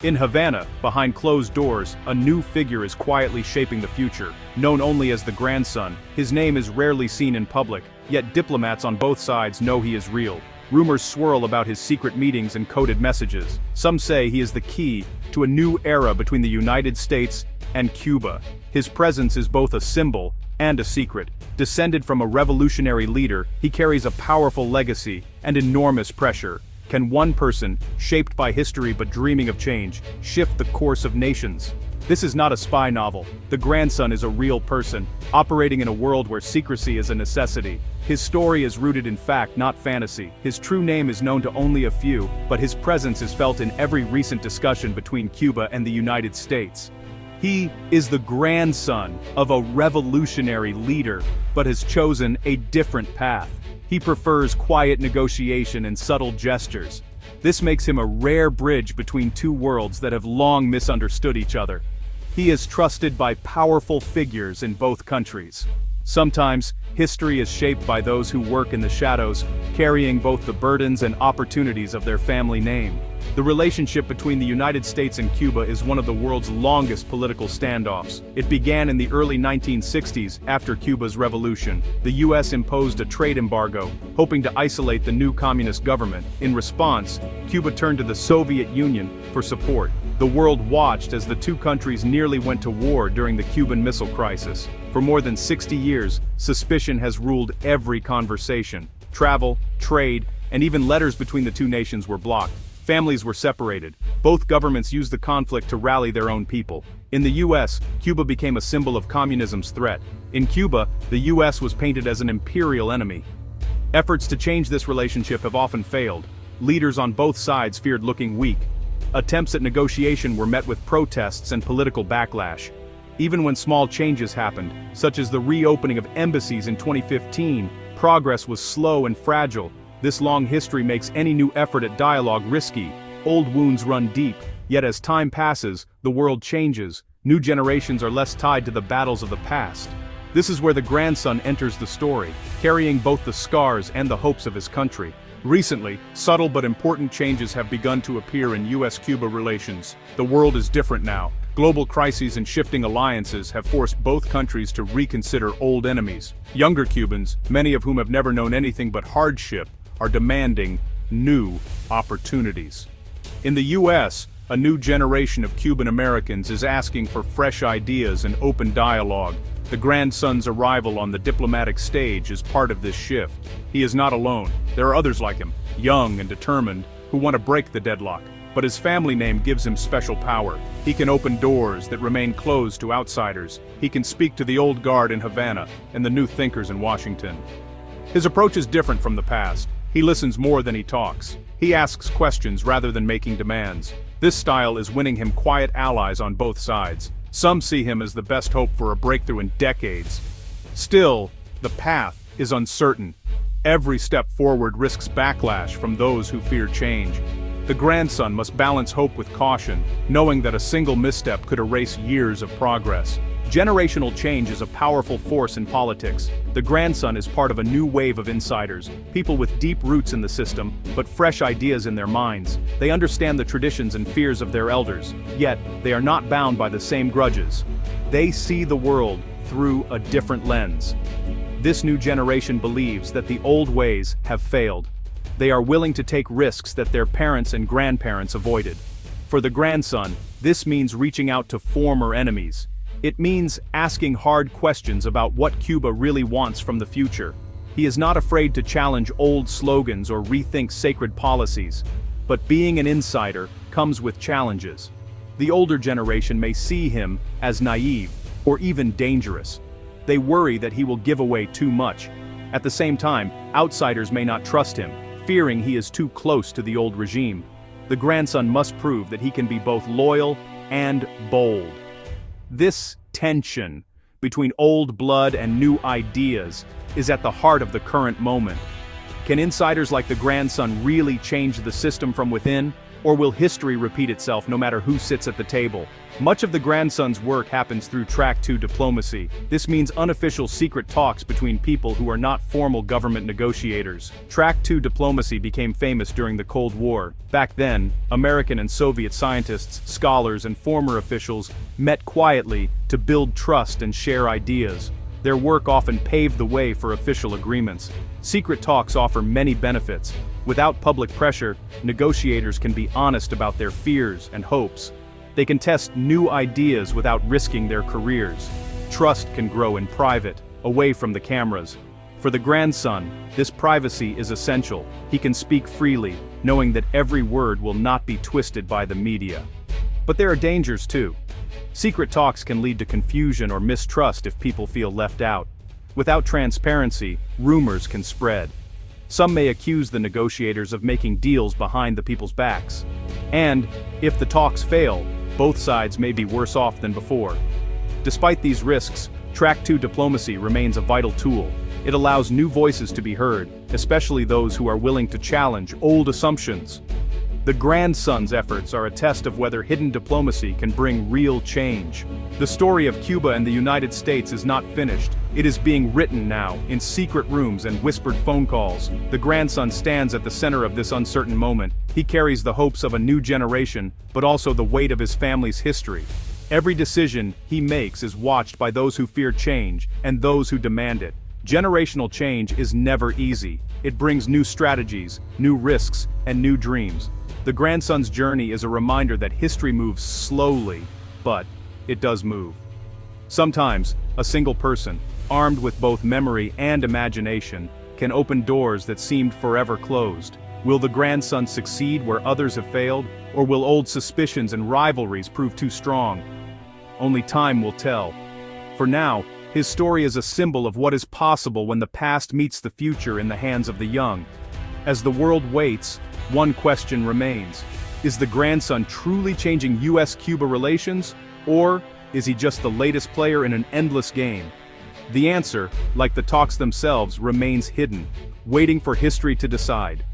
In Havana, behind closed doors, a new figure is quietly shaping the future. Known only as the grandson, his name is rarely seen in public, yet diplomats on both sides know he is real. Rumors swirl about his secret meetings and coded messages. Some say he is the key to a new era between the United States and Cuba. His presence is both a symbol and a secret. Descended from a revolutionary leader, he carries a powerful legacy and enormous pressure. Can one person, shaped by history but dreaming of change, shift the course of nations? This is not a spy novel. The grandson is a real person, operating in a world where secrecy is a necessity. His story is rooted in fact, not fantasy. His true name is known to only a few, but his presence is felt in every recent discussion between Cuba and the United States. He is the grandson of a revolutionary leader, but has chosen a different path. He prefers quiet negotiation and subtle gestures. This makes him a rare bridge between two worlds that have long misunderstood each other. He is trusted by powerful figures in both countries. Sometimes, history is shaped by those who work in the shadows, carrying both the burdens and opportunities of their family name. The relationship between the United States and Cuba is one of the world's longest political standoffs. It began in the early 1960s after Cuba's revolution. The US imposed a trade embargo, hoping to isolate the new communist government. In response, Cuba turned to the Soviet Union for support. The world watched as the two countries nearly went to war during the Cuban Missile Crisis. For more than 60 years, suspicion has ruled every conversation. Travel, trade, and even letters between the two nations were blocked. Families were separated. Both governments used the conflict to rally their own people. In the US, Cuba became a symbol of communism's threat. In Cuba, the US was painted as an imperial enemy. Efforts to change this relationship have often failed. Leaders on both sides feared looking weak. Attempts at negotiation were met with protests and political backlash. Even when small changes happened, such as the reopening of embassies in 2015, progress was slow and fragile. This long history makes any new effort at dialogue risky. Old wounds run deep, yet as time passes, the world changes. New generations are less tied to the battles of the past. This is where the grandson enters the story, carrying both the scars and the hopes of his country. Recently, subtle but important changes have begun to appear in US-Cuba relations. The world is different now. Global crises and shifting alliances have forced both countries to reconsider old enemies. Younger Cubans, many of whom have never known anything but hardship, are demanding new opportunities. In the US, a new generation of Cuban Americans is asking for fresh ideas and open dialogue. The grandson's arrival on the diplomatic stage is part of this shift. He is not alone. There are others like him, young and determined, who want to break the deadlock. But his family name gives him special power. He can open doors that remain closed to outsiders. He can speak to the old guard in Havana and the new thinkers in Washington. His approach is different from the past. He listens more than he talks. He asks questions rather than making demands. This style is winning him quiet allies on both sides. Some see him as the best hope for a breakthrough in decades. Still, the path is uncertain. Every step forward risks backlash from those who fear change. The grandson must balance hope with caution, knowing that a single misstep could erase years of progress. Generational change is a powerful force in politics. The grandson is part of a new wave of insiders, people with deep roots in the system, but fresh ideas in their minds. They understand the traditions and fears of their elders, yet they are not bound by the same grudges. They see the world through a different lens. This new generation believes that the old ways have failed. They are willing to take risks that their parents and grandparents avoided. For the grandson, this means reaching out to former enemies. It means asking hard questions about what Cuba really wants from the future. He is not afraid to challenge old slogans or rethink sacred policies. But being an insider comes with challenges. The older generation may see him as naive or even dangerous. They worry that he will give away too much. At the same time, outsiders may not trust him, fearing he is too close to the old regime. The grandson must prove that he can be both loyal and bold. This tension between old blood and new ideas is at the heart of the current moment. Can insiders like the grandson really change the system from within? Or will history repeat itself no matter who sits at the table? Much of the grandson's work happens through Track 2 diplomacy. This means unofficial secret talks between people who are not formal government negotiators. Track 2 diplomacy became famous during the Cold War. Back then, American and Soviet scientists, scholars, and former officials met quietly to build trust and share ideas. Their work often paved the way for official agreements. Secret talks offer many benefits. Without public pressure, negotiators can be honest about their fears and hopes. They can test new ideas without risking their careers. Trust can grow in private, away from the cameras. For the grandson, this privacy is essential. He can speak freely, knowing that every word will not be twisted by the media. But there are dangers too. Secret talks can lead to confusion or mistrust if people feel left out. Without transparency, rumors can spread. Some may accuse the negotiators of making deals behind the people's backs. And, if the talks fail, both sides may be worse off than before. Despite these risks, Track 2 diplomacy remains a vital tool. It allows new voices to be heard, especially those who are willing to challenge old assumptions. The grandson's efforts are a test of whether hidden diplomacy can bring real change. The story of Cuba and the United States is not finished. It is being written now, in secret rooms and whispered phone calls. The grandson stands at the center of this uncertain moment. He carries the hopes of a new generation, but also the weight of his family's history. Every decision he makes is watched by those who fear change and those who demand it. Generational change is never easy. It brings new strategies, new risks, and new dreams. The grandson's journey is a reminder that history moves slowly, but it does move. Sometimes, a single person, armed with both memory and imagination, can open doors that seemed forever closed. Will the grandson succeed where others have failed, or will old suspicions and rivalries prove too strong? Only time will tell. For now, his story is a symbol of what is possible when the past meets the future in the hands of the young. As the world waits, one question remains. Is the grandson truly changing US-Cuba relations, or is he just the latest player in an endless game? The answer, like the talks themselves, remains hidden, waiting for history to decide.